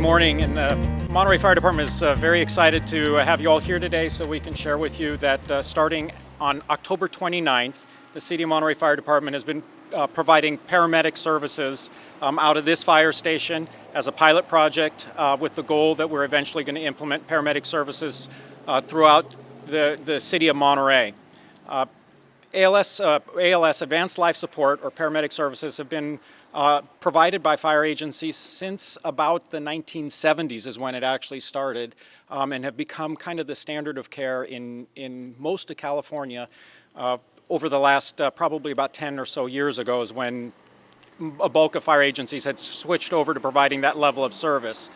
morning, and the Monterey Fire Department is very excited to have you all here today so we can share with you that starting on October 29th, the City of Monterey Fire Department has been providing paramedic services out of this fire station as a pilot project with the goal that we're eventually going to implement paramedic services throughout the City of Monterey. ALS, Advanced Life Support, or paramedic services, have been provided by fire agencies since about the 1970s is when it actually started, and have become kind of the standard of care in most of California. Over the last probably about 10 or so years ago is when a bulk of fire agencies had switched over to providing that level of service.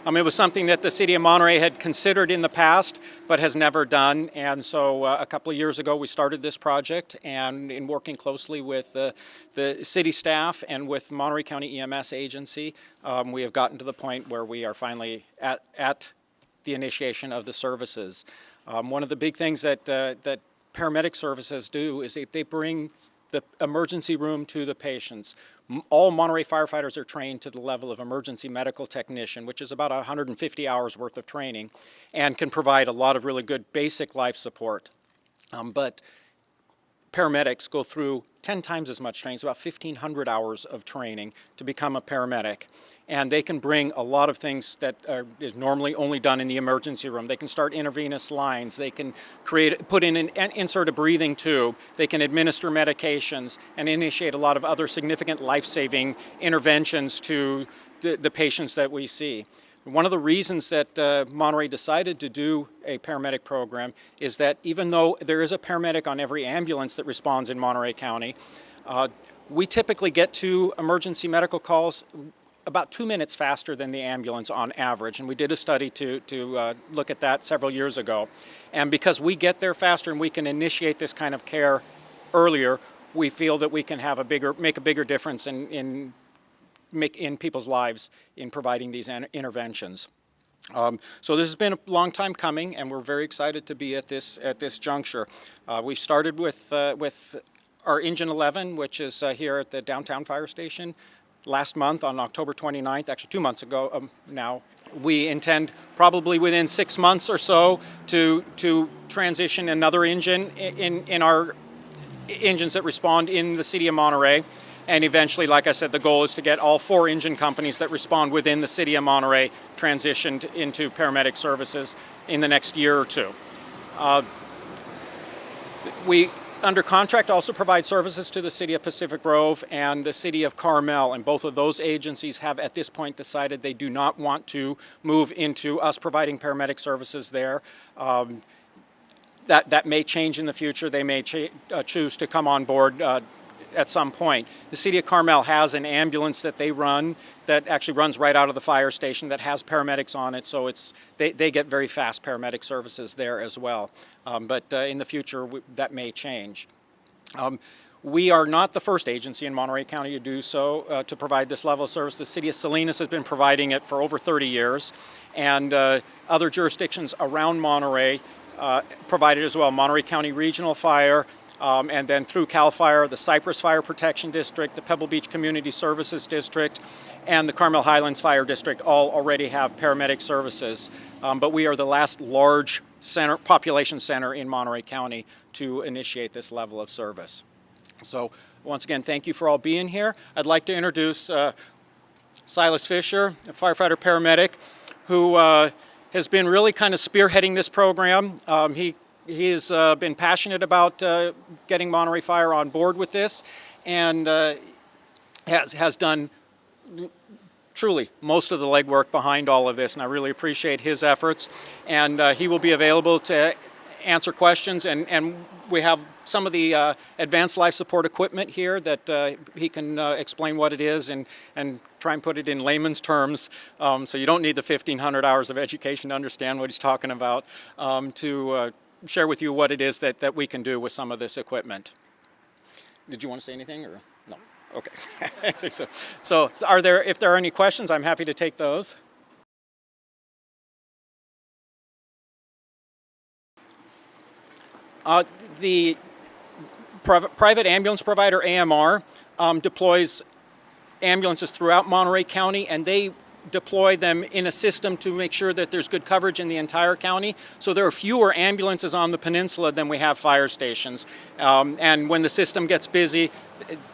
It was something that the City of Monterey had considered in the past, but has never done. And so a couple of years ago, we started this project, and in working closely with the city staff and with Monterey County EMS agency, we have gotten to the point where we are finally at the initiation of the services. One of the big things that paramedic services do is they bring the emergency room to the patients. All Monterey firefighters are trained to the level of emergency medical technician, which is about 150 hours worth of training, and can provide a lot of really good basic life support. But paramedics go through 10 times as much training, it's about 1,500 hours of training to become a paramedic. And they can bring a lot of things that is normally only done in the emergency room. They can start intravenous lines, they can put in and insert a breathing tube, they can administer medications and initiate a lot of other significant life-saving interventions to the patients that we see. One of the reasons that Monterey decided to do a paramedic program is that even though there is a paramedic on every ambulance that responds in Monterey County, we typically get to emergency medical calls about 2 minutes faster than the ambulance on average. And we did a study to look at that several years ago. And because we get there faster and we can initiate this kind of care earlier, we feel that we can have make a bigger difference in people's lives in providing these interventions. So this has been a long time coming, and we're very excited to be at this juncture. We started with our Engine 11, which is here at the downtown fire station, last month on October 29th, actually 2 months ago now. We intend probably within 6 months or so to transition another engine in our engines that respond in the City of Monterey. And eventually, like I said, the goal is to get all 4 engine companies that respond within the City of Monterey transitioned into paramedic services in the next year or two. We, under contract, also provide services to the City of Pacific Grove and the City of Carmel, and both of those agencies have at this point decided they do not want to move into us providing paramedic services there. That may change in the future. They may choose to come on board at some point. The City of Carmel has an ambulance that they run that actually runs right out of the fire station that has paramedics on it, so they get very fast paramedic services there as well. But in the future, that may change. We are not the first agency in Monterey County to do so, to provide this level of service. The City of Salinas has been providing it for over 30 years, and other jurisdictions around Monterey provide it as well. Monterey County Regional Fire, and then through CAL FIRE, the Cypress Fire Protection District, the Pebble Beach Community Services District, and the Carmel Highlands Fire District all already have paramedic services. But we are the last large population center in Monterey County to initiate this level of service. So once again, thank you for all being here. I'd like to introduce Silas Fisher, a firefighter paramedic, who has been really kind of spearheading this program. He has been passionate about getting Monterey Fire on board with this, and has done truly most of the legwork behind all of this, and I really appreciate his efforts. And he will be available to answer questions, and we have some of the advanced life support equipment here that he can explain what it is and try and put it in layman's terms, so you don't need the 1,500 hours of education to understand what he's talking about, to share with you what it is that we can do with some of this equipment. Did you want to say anything, or no? Okay. So if there are any questions, I'm happy to take those. The private ambulance provider, AMR, deploys ambulances throughout Monterey County, and they deploy them in a system to make sure that there's good coverage in the entire county. So there are fewer ambulances on the peninsula than we have fire stations. And when the system gets busy,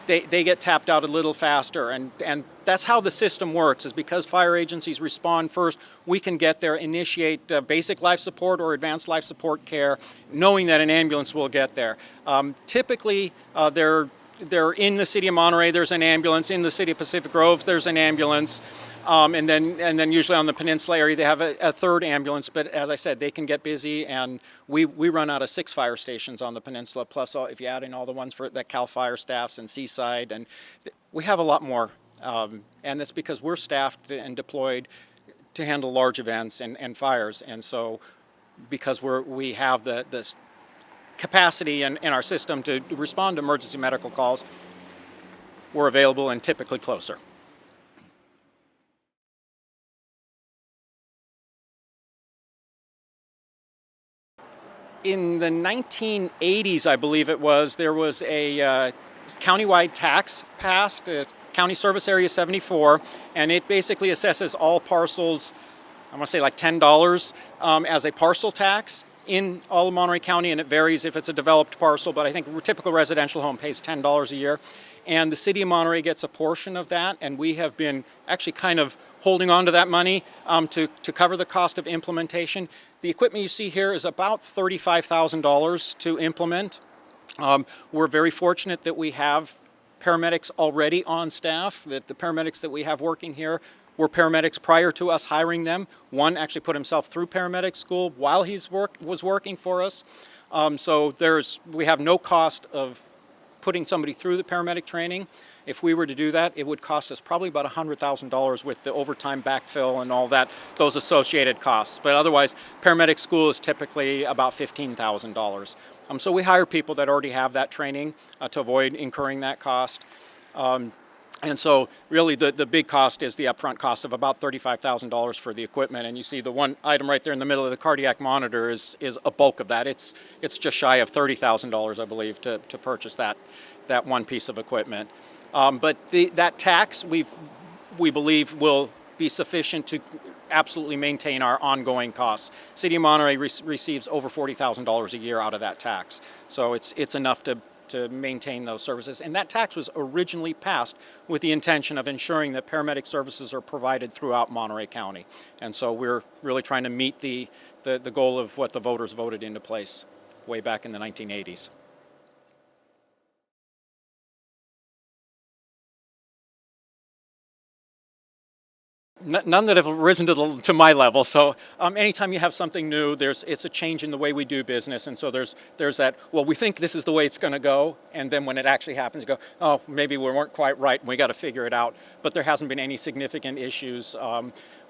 they get tapped out a little faster. And that's how the system works, is because fire agencies respond first, we can get there, initiate basic life support or advanced life support care, knowing that an ambulance will get there. Typically, they're in the City of Monterey, there's an ambulance. In the City of Pacific Grove, there's an ambulance. And then usually on the peninsula area, they have a third ambulance. But as I said, they can get busy, and we run out of 6 fire stations on the peninsula, plus if you add in all the ones that CAL FIRE staffs and Seaside, and we have a lot more. And that's because we're staffed and deployed to handle large events and fires. And so because we have this capacity in our system to respond to emergency medical calls, we're available and typically closer. In the 1980s, I believe it was, there was a countywide tax passed, County Service Area 74, and it basically assesses all parcels, I want to say like $10 as a parcel tax in all of Monterey County, and it varies if it's a developed parcel, but I think a typical residential home pays $10 a year. And the City of Monterey gets a portion of that, and we have been actually kind of holding on to that money to cover the cost of implementation. The equipment you see here is about $35,000 to implement. We're very fortunate that we have paramedics already on staff, that the paramedics that we have working here were paramedics prior to us hiring them. One actually put himself through paramedic school while he was working for us. So we have no cost of putting somebody through the paramedic training. If we were to do that, it would cost us probably about $100,000 with the overtime backfill and all that, those associated costs. But otherwise, paramedic school is typically about $15,000. So we hire people that already have that training to avoid incurring that cost. And so really the big cost is the upfront cost of about $35,000 for the equipment. And you see the one item right there in the middle of the cardiac monitor is a bulk of that. It's just shy of $30,000, I believe, to purchase that one piece of equipment. But that tax, we believe, will be sufficient to absolutely maintain our ongoing costs. City of Monterey receives over $40,000 a year out of that tax. So it's enough to maintain those services. And that tax was originally passed with the intention of ensuring that paramedic services are provided throughout Monterey County. And so we're really trying to meet the goal of what the voters voted into place way back in the 1980s. None that have risen to my level. So anytime you have something new, it's a change in the way we do business, and so there's that. Well, we think this is the way it's going to go, and then when it actually happens, you go, oh, maybe we weren't quite right, and we got to figure it out. But there hasn't been any significant issues.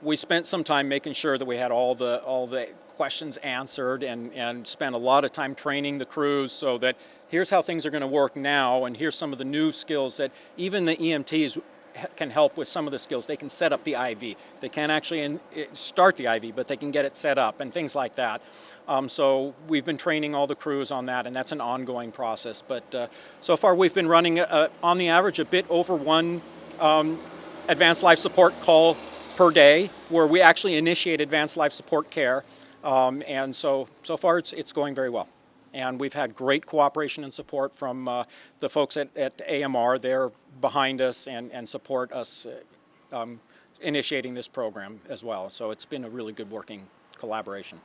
We spent some time making sure that we had all the questions answered, and spent a lot of time training the crews so that here's how things are going to work now, and here's some of the new skills that even the EMTs can help with. Some of the skills. They can set up the IV. They can't actually start the IV, but they can get it set up and things like that. So we've been training all the crews on that, and that's an ongoing process. But so far we've been running on the average a bit over one advanced life support call per day, where we actually initiate advanced life support care. And so far it's going very well. And we've had great cooperation and support from the folks at AMR. They're behind us and support us initiating this program as well. So it's been a really good working collaboration.